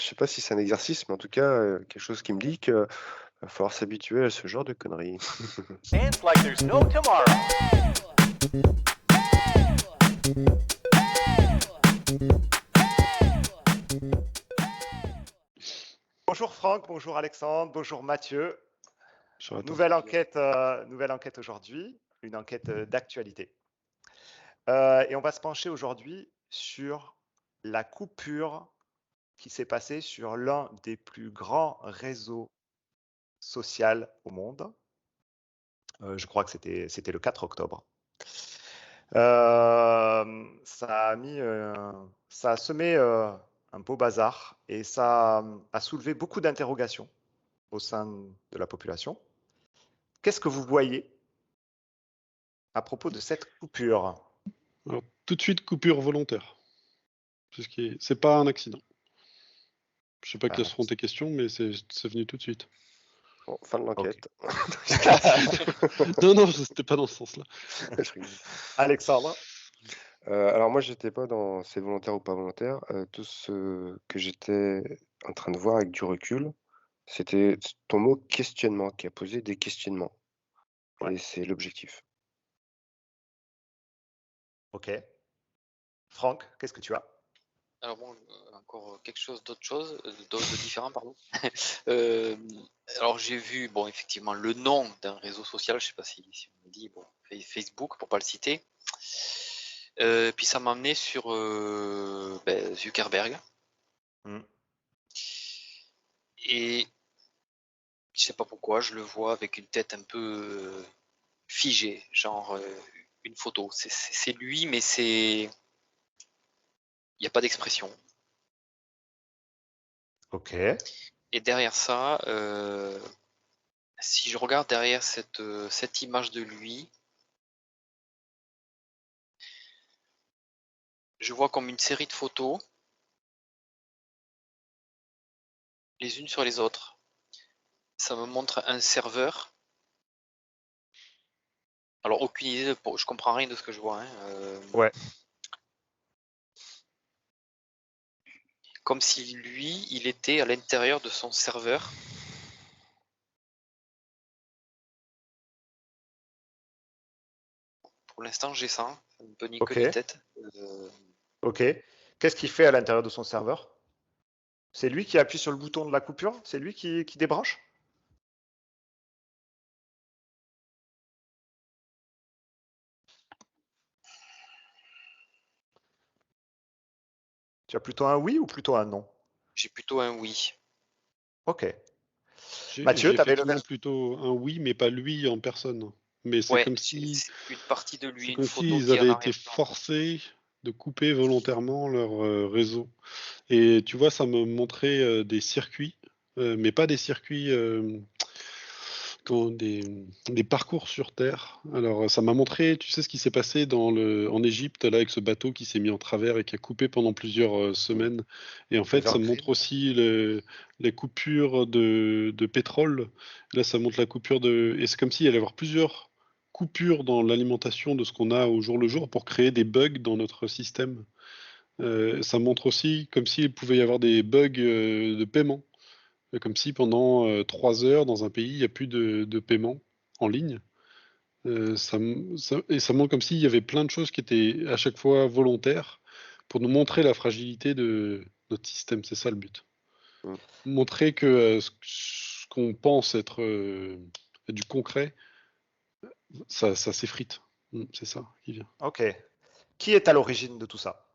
je sais pas si c'est un exercice, mais en tout cas, quelque chose qui me dit que va falloir s'habituer à ce genre de conneries. Dance like there's no tomorrow. Bonjour Franck, bonjour Alexandre, bonjour Mathieu. Nouvelle enquête aujourd'hui, une enquête d'actualité. Et on va se pencher aujourd'hui sur la coupure qui s'est passée sur l'un des plus grands réseaux sociaux au monde. Je crois que c'était le 4 octobre. Ça a semé un beau bazar et ça a soulevé beaucoup d'interrogations au sein de la population. Qu'est-ce que vous voyez à propos de cette coupure? Alors, tout de suite, coupure volontaire. C'est pas un accident. Je sais pas quelles seront tes questions, mais c'est venu tout de suite. Bon, fin de l'enquête. Non, c'était pas dans ce sens-là. Alexandre? Alors moi, j'étais pas dans c'est volontaire ou pas volontaire. Tout ce que j'étais en train de voir avec du recul, c'était ton mot questionnement, qui a posé des questionnements. Ouais. Et c'est l'objectif. Ok. Franck, qu'est-ce que tu as? Alors bon, encore quelque chose de différent, pardon. Alors j'ai vu, bon, effectivement, le nom d'un réseau social, je sais pas si on me dit, bon, Facebook, pour pas le citer. Puis ça m'a amené sur Zuckerberg. Et je sais pas pourquoi, je le vois avec une tête un peu figée, genre une photo. C'est lui, mais il n'y a pas d'expression. Ok. Et derrière ça, si je regarde derrière cette image de lui, je vois comme une série de photos, les unes sur les autres. Ça me montre un serveur. Alors, aucune idée, je comprends rien de ce que je vois. Ouais. Comme si lui, il était à l'intérieur de son serveur. Pour l'instant, j'ai ça. Ça me peut ni queue ni tête. Ok. Qu'est-ce qu'il fait à l'intérieur de son serveur? C'est lui qui appuie sur le bouton de la coupure? C'est lui qui débranche? Tu as plutôt un oui ou plutôt un non? J'ai plutôt un oui. Ok. Mathieu, tu avais plutôt un oui, mais pas lui en personne. Mais c'est comme si une partie de lui, c'est une comme photo s'ils avaient été forcés de couper volontairement leur réseau. Et tu vois, ça me montrait des circuits, mais pas des circuits, des parcours sur Terre. Alors, ça m'a montré, tu sais, ce qui s'est passé en Égypte, là, avec ce bateau qui s'est mis en travers et qui a coupé pendant plusieurs semaines. Et en fait, ça me montre aussi les coupures de pétrole. Là, ça montre la coupure de... Et c'est comme s'il y allait y avoir plusieurs coupures dans l'alimentation de ce qu'on a au jour le jour pour créer des bugs dans notre système. Ça montre aussi comme s'il pouvait y avoir des bugs de paiement. Comme si pendant 3 heures dans un pays, il n'y a plus de paiement en ligne. Et ça montre comme s'il y avait plein de choses qui étaient à chaque fois volontaires pour nous montrer la fragilité de notre système. C'est ça le but. Montrer que ce qu'on pense être du concret, ça s'effrite. C'est ça qui vient. Ok. Qui est à l'origine de tout ça?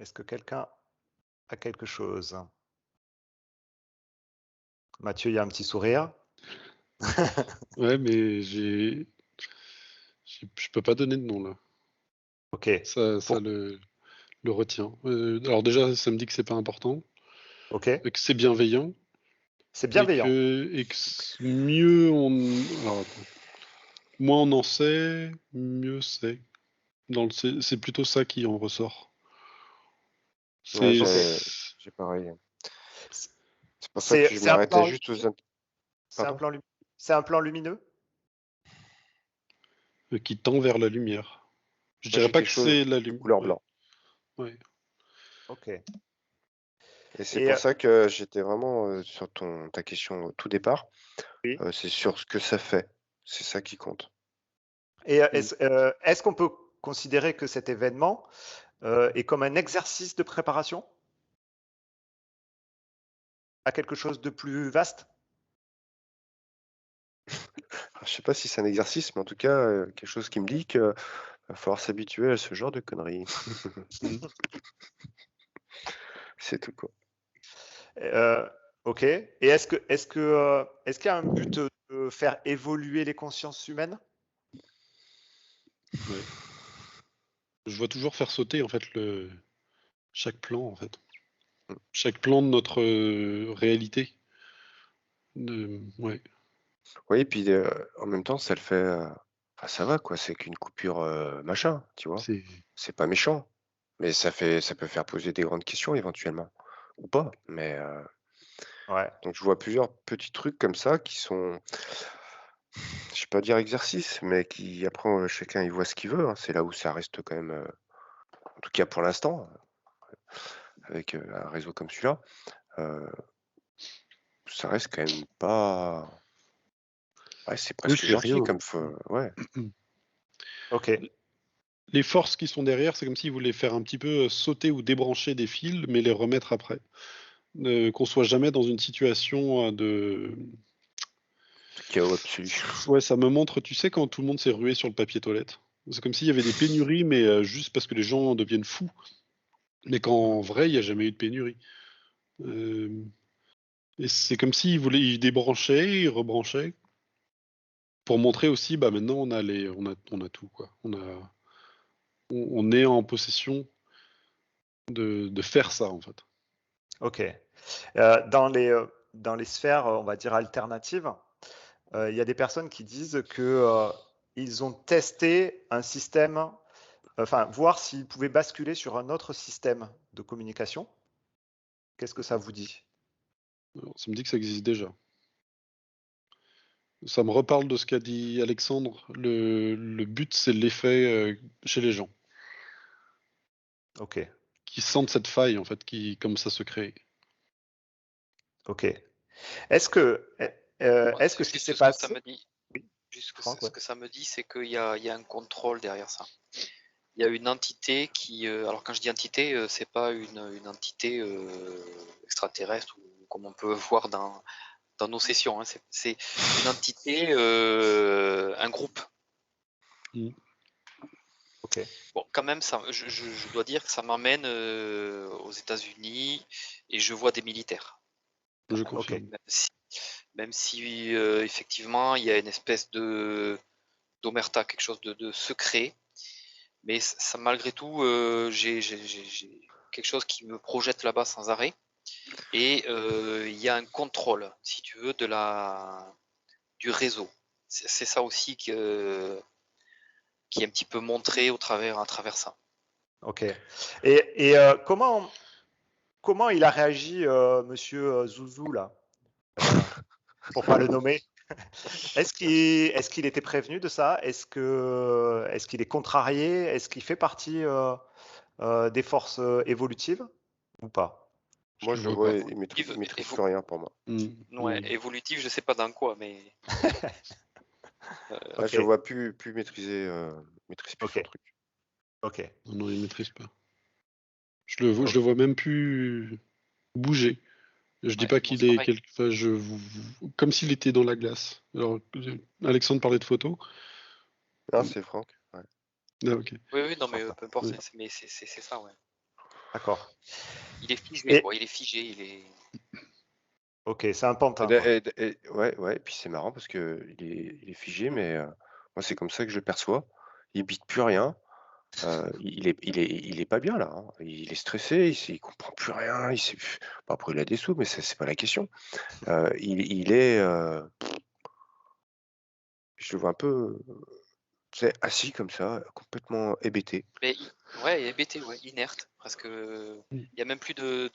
Est-ce que quelqu'un a quelque chose? Mathieu, il y a un petit sourire. Ouais, mais je peux pas donner de nom là. Ok. Ça le retient. Alors déjà, ça me dit que c'est pas important. Ok. Que c'est bienveillant. C'est bienveillant. Et que mieux alors, attends. Moins on en sait, mieux c'est. C'est plutôt ça qui en ressort. Ouais, j'ai pareil. C'est pour ça que je m'arrêtais juste aux... C'est un Pardon? plan, c'est un plan lumineux? Qui tend vers la lumière. Je Moi, dirais j'ai pas quelque que chose c'est la de lumière. couleur Ouais, blanc. ouais. Ok. Et c'est Et pour ça que j'étais vraiment sur ta question au tout départ. oui. C'est sur ce que ça fait. C'est ça qui compte. Et est-ce qu'on peut considérer que cet événement est comme un exercice de préparation à quelque chose de plus vaste? Alors, je sais pas si c'est un exercice, mais en tout cas, quelque chose qui me dit qu'il va falloir s'habituer à ce genre de conneries. Mm. C'est tout, quoi. Ok. Et est-ce qu'il y a un but de faire évoluer les consciences humaines? Ouais. Je vois toujours faire sauter en fait chaque plan en fait. Mm. Chaque plan de notre réalité. Ouais. Oui, puis en même temps, ça le fait. Enfin, ça va, quoi. C'est qu'une coupure machin, tu vois. C'est C'est pas méchant, mais ça peut faire poser des grandes questions éventuellement, ou pas. Mais Ouais. donc je vois plusieurs petits trucs comme ça qui sont, je vais pas dire exercices, mais qui après chacun il voit ce qu'il veut, hein. C'est là où ça reste quand même, en tout cas pour l'instant, avec un réseau comme celui-là, ça reste quand même pas. Ouais, c'est oui, presque c'est gentil rien. comme ouais. Ok. Les forces qui sont derrière, c'est comme s'ils voulaient faire un petit peu sauter ou débrancher des fils, mais les remettre après. Qu'on soit jamais dans une situation de. Chaos absolu. Ouais, ça me montre, tu sais, quand tout le monde s'est rué sur le papier toilette. C'est comme s'il y avait des pénuries, mais juste parce que les gens deviennent fous. Mais qu'en vrai, il n'y a jamais eu de pénurie. Euh, et c'est comme s'ils voulaient, ils débranchaient, ils rebranchaient, pour montrer aussi, bah maintenant on a tout quoi. On est en possession de faire ça en fait. Ok. Dans les sphères, on va dire alternatives, il y a des personnes qui disent que ils ont testé un système, enfin, voir s'ils pouvaient basculer sur un autre système de communication. Qu'est-ce que ça vous dit? Alors, ça me dit que ça existe déjà. Ça me reparle de ce qu'a dit Alexandre. Le but, c'est l'effet chez les gens, Ok. qui sentent cette faille en fait, qui comme ça se crée. Ok. Est-ce que, Moi, est-ce que c'est ce qui juste s'est ce que ça passé? me dit. Oui, Juste que Franck, ce ouais. que ça me dit, c'est qu'il y a un contrôle derrière ça. Il y a une entité qui, alors quand je dis entité, c'est pas une entité extraterrestre ou comme on peut voir dans nos sessions, hein. C'est une entité, un groupe. Mm. Ok. Bon, quand même, ça, je dois dire que ça m'emmène aux États-Unis et je vois des militaires. Je Quand même. Ok. confirme. Même si effectivement il y a une espèce de d'omerta, quelque chose de secret, mais ça, malgré tout, j'ai quelque chose qui me projette là-bas sans arrêt. Et il y a un contrôle, si tu veux, du réseau. C'est ça aussi qui est un petit peu montré à travers ça. Ok. Et comment il a réagi, Monsieur Zouzou là, pour pas le nommer? Est-ce qu'il était prévenu de ça? Est-ce qu'il est contrarié? Est-ce qu'il fait partie des forces évolutives ou pas? Moi, Je le je le vois vois, pas. il maîtrise plus rien pour moi. Ouais, évolutif, je sais pas dans quoi, mais Là, Ok, je le vois plus maîtriser, maîtrise plus son ok, truc. ok, Non, non, il maîtrise pas. Je le vois même plus bouger. Je dis ouais, pas moi qu'il c'est est pareil. enfin, comme s'il était dans la glace. Alors, Alexandre parlait de photos. Ah, c'est Franck. Ouais. Ah, ok. Oui, oui, non, mais Franck, ouais. peu importe, Ouais. mais c'est ça, ouais. D'accord. Il est figé, Et quoi, il est figé, il est. ok, c'est un pantin quoi. Ouais, ouais, et puis c'est marrant parce que il est figé, mais moi, c'est comme ça que je le perçois. Il bite plus rien. Il est pas bien là, hein. Il est stressé, il comprend plus rien. Bon, après, il a des sous, mais c'est pas la question. Il est, je le vois un peu, tu sais, assis comme ça, complètement hébété. Mais ouais, il est hébété, ouais, inerte, presque. Mm. Il y a même plus de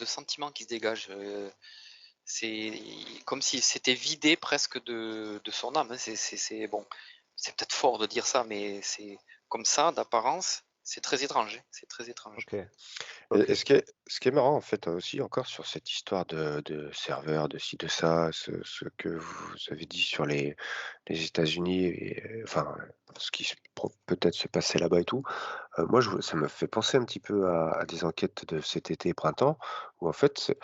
sentiments qui se dégagent. c'est comme si c'était vidé presque de son âme. Hein. C'est bon, c'est peut-être fort de dire ça, mais c'est comme ça d'apparence. C'est très étrange. Hein. C'est très étrange. Ok. Et ce qui est marrant, en fait, aussi encore sur cette histoire de serveurs, de ci, de ça, ce que vous avez dit sur les États-Unis et enfin, ce qui peut-être se passait là-bas et tout, moi ça me fait penser un petit peu à des enquêtes de cet été et printemps où en fait,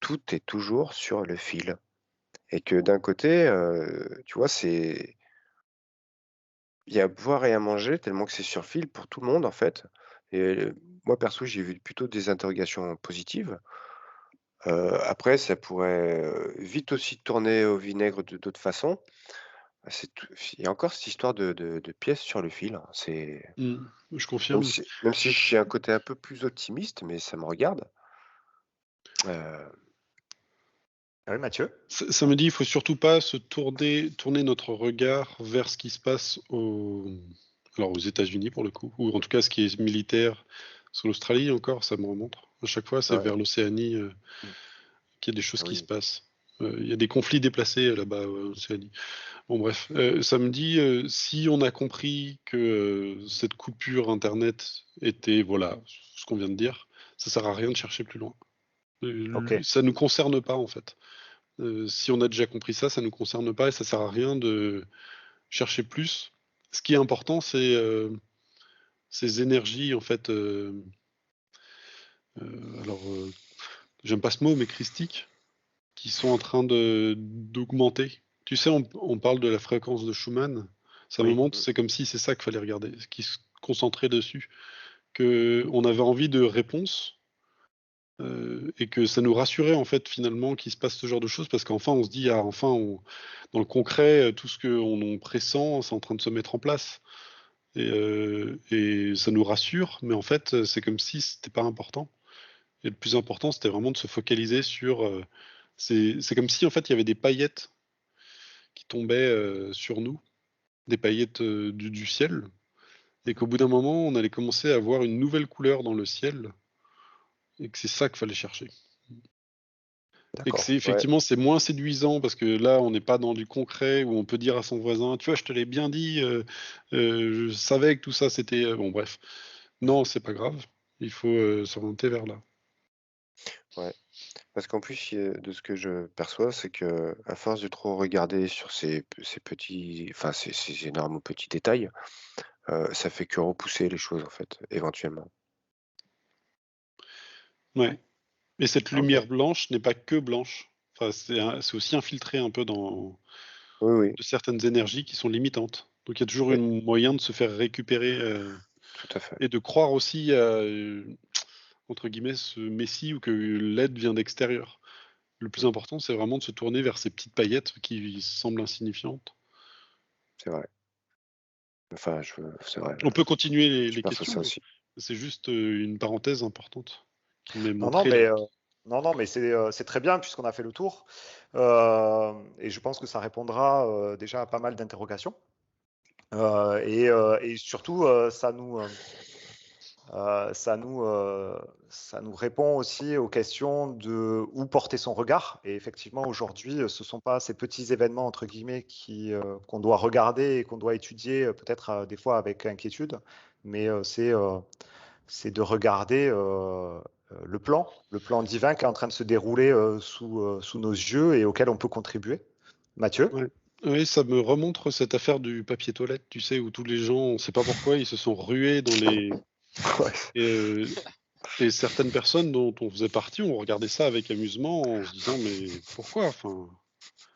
tout est toujours sur le fil et que d'un côté, tu vois, il y a à boire et à manger tellement que c'est sur fil pour tout le monde, en fait et moi perso, j'ai vu plutôt des interrogations positives. Après ça pourrait, vite aussi tourner au vinaigre de d'autres façons. C'est tout il y a encore cette histoire de pièces sur le fil, hein. C'est Je même confirme. si même si j'ai un côté un peu plus optimiste, mais ça me regarde. Heu, Oui, Mathieu? Ça me dit, il faut surtout pas se tourner notre regard vers ce qui se passe alors aux États-Unis pour le coup, ou en tout cas ce qui est militaire sur l'Australie encore, ça me remonte. À chaque fois, c'est ouais. vers l'Océanie Mmh. qu'il y a des choses Ah qui se oui. passent. Il y a des conflits déplacés là-bas en Océanie. Bon bref, ça me dit, si on a compris que cette coupure Internet était, voilà, ce qu'on vient de dire, ça sert à rien de chercher plus loin. Ok. Ça nous concerne pas en fait. Si on a déjà compris ça, ça nous concerne pas et ça sert à rien de chercher plus. Ce qui est important, c'est ces énergies en fait. Alors, j'aime pas ce mot, mais christiques, qui sont en train d'augmenter. Tu sais, on parle de la fréquence de Schumann. Ça me Oui. montre, c'est comme si c'est ça qu'il fallait regarder, qui se concentrer dessus. Que on avait envie de réponses et que ça nous rassurait en fait finalement qu'il se passe ce genre de choses parce qu'enfin on se dit ah enfin dans le concret tout ce qu'on pressent c'est en train de se mettre en place et ça nous rassure mais en fait c'est comme si c'était pas important et le plus important c'était vraiment de se focaliser sur c'est comme si en fait il y avait des paillettes qui tombaient sur nous des paillettes du ciel et qu'au bout d'un moment on allait commencer à voir une nouvelle couleur dans le ciel et que c'est ça qu'il fallait chercher. Et que D'accord. c'est Ouais. effectivement, c'est moins séduisant parce que là, on n'est pas dans du concret où on peut dire à son voisin, tu vois, je te l'ai bien dit, je savais que tout ça c'était. Bon, bref. Non, c'est pas grave. Il faut s'orienter vers là. Ouais. Parce qu'en plus, de ce que je perçois, c'est que à force de trop regarder sur ces petits enfin ces énormes petits détails, ça fait que repousser les choses, en fait, éventuellement. Ouais. Et cette Ok. lumière blanche n'est pas que blanche. Enfin, c'est aussi infiltré un peu dans Oui, oui, de certaines énergies qui sont limitantes. Donc il y a toujours oui, un moyen de se faire récupérer tout à fait. et de croire aussi à, entre guillemets, ce messie ou que l'aide vient d'extérieur. Le plus Mmh, important, c'est vraiment de se tourner vers ces petites paillettes qui semblent insignifiantes. c'est vrai. Enfin, c'est vrai, On peut continuer je les perçois questions, ça mais aussi. c'est juste une parenthèse importante qui m'est Non, non, montrée là. mais c'est très bien puisqu'on a fait le tour. Et je pense que ça répondra déjà à pas mal d'interrogations. Et surtout, ça nous répond aussi aux questions de où porter son regard. Et effectivement, aujourd'hui, ce ne sont pas ces petits événements, entre guillemets, qu'on doit regarder et qu'on doit étudier, peut-être des fois avec inquiétude, mais c'est de regarder le plan divin qui est en train de se dérouler sous nos yeux et auquel on peut contribuer. Mathieu? Ouais. Oui, ça me remontre cette affaire du papier toilette, tu sais, où tous les gens, on ne sait pas pourquoi, ils se sont rués dans les. Ouais, Et, et certaines personnes dont on faisait partie, on regardait ça avec amusement en se disant, mais pourquoi? Enfin,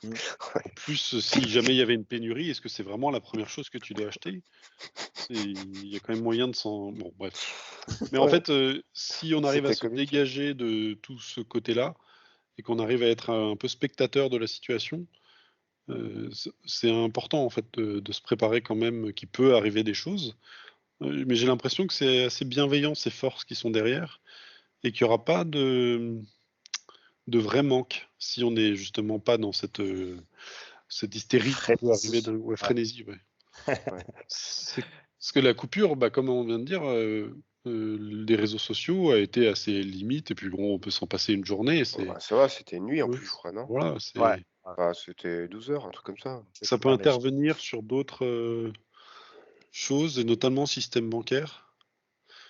Mm. en plus, si jamais il y avait une pénurie, est-ce que c'est vraiment la première chose que tu dois acheter? Il y a quand même moyen de s'en. Bon, bref. Mais en ouais, fait, si on arrive à c'était se comique. dégager de tout ce côté-là et qu'on arrive à être un peu spectateur de la situation, c'est important en fait de se préparer quand même qu'il peut arriver des choses. Mais j'ai l'impression que c'est assez bienveillant ces forces qui sont derrière et qu'il n'y aura pas de vrai manque si on n'est justement pas dans cette hystérie qui peut arriver Frénésie. ouais, Ouais. frénésie. Ouais. Ouais, C'est parce que la coupure, bah, comme on vient de dire, des réseaux sociaux a été assez limite, et puis bon, on peut s'en passer une journée. Ça va, c'était une nuit en Oui. plus, je crois, non? Voilà, Ouais. Enfin, c'était 12 heures, un truc comme ça. ça peut intervenir sur d'autres choses, et notamment système bancaire.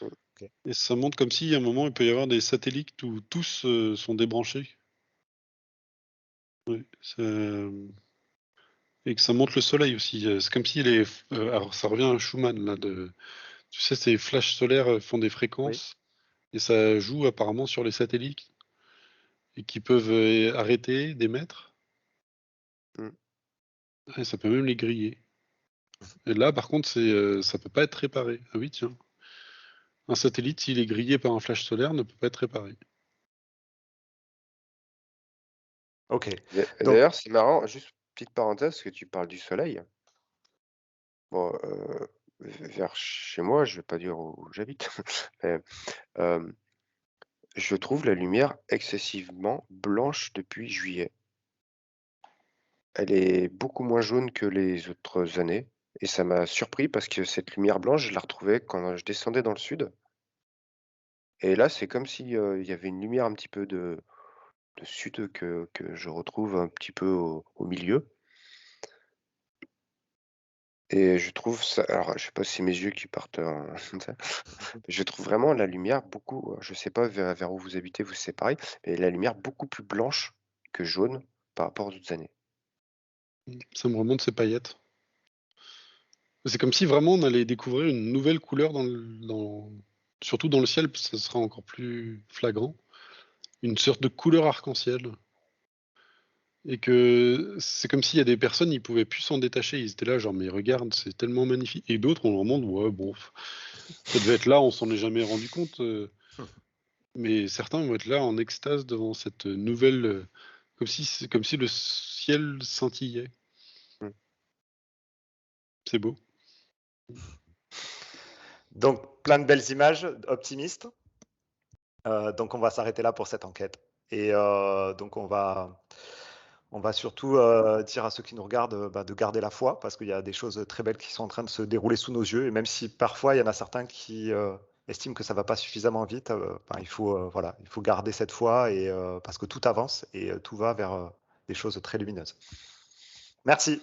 Ok. Et ça montre comme si, à un moment, il peut y avoir des satellites où tous sont débranchés. Oui, et que ça montre le soleil aussi. C'est comme si alors ça revient à Schumann, là, tu sais, ces flashs solaires font des fréquences, et ça joue apparemment sur les satellites, et qui peuvent arrêter d'émettre, Mm. et ça peut même les griller. Et là, par contre, ça peut pas être réparé. Ah oui, tiens. Un satellite, s'il est grillé par un flash solaire, ne peut pas être réparé. Ok. D'ailleurs, c'est marrant, juste petite parenthèse, parce que tu parles du soleil. Bon, vers chez moi, je vais pas dire où j'habite, mais, je trouve la lumière excessivement blanche depuis juillet. Elle est beaucoup moins jaune que les autres années, et ça m'a surpris parce que cette lumière blanche, je la retrouvais quand je descendais dans le sud, et là, c'est comme si, il y avait une lumière un petit peu de sud que je retrouve un petit peu au milieu, et je trouve ça, alors je sais pas si c'est mes yeux qui partent en je trouve vraiment la lumière beaucoup, je sais pas vers où vous habitez, vous, si c'est pareil, mais la lumière beaucoup plus blanche que jaune par rapport aux autres années. Ça me remonte ces paillettes. C'est comme si vraiment on allait découvrir une nouvelle couleur surtout dans le ciel, parce que ça sera encore plus flagrant. Une sorte de couleur arc-en-ciel. Et que c'est comme s'il y a des personnes, ils pouvaient plus s'en détacher. Ils étaient là, genre, mais regarde, c'est tellement magnifique. Et d'autres, on leur demande, ouais, bon, ça devait être là, on s'en est jamais rendu compte. Mais certains vont être là en extase devant cette nouvelle, comme si le ciel scintillait. Mmh. C'est beau. Donc, plein de belles images, optimistes. Donc, on va s'arrêter là pour cette enquête. Et donc, on va surtout dire à ceux qui nous regardent de garder la foi, parce qu'il y a des choses très belles qui sont en train de se dérouler sous nos yeux. Et même si parfois, il y en a certains qui estiment que ça va pas suffisamment vite, il faut garder cette foi, et parce que tout avance et tout va vers des choses très lumineuses. Merci.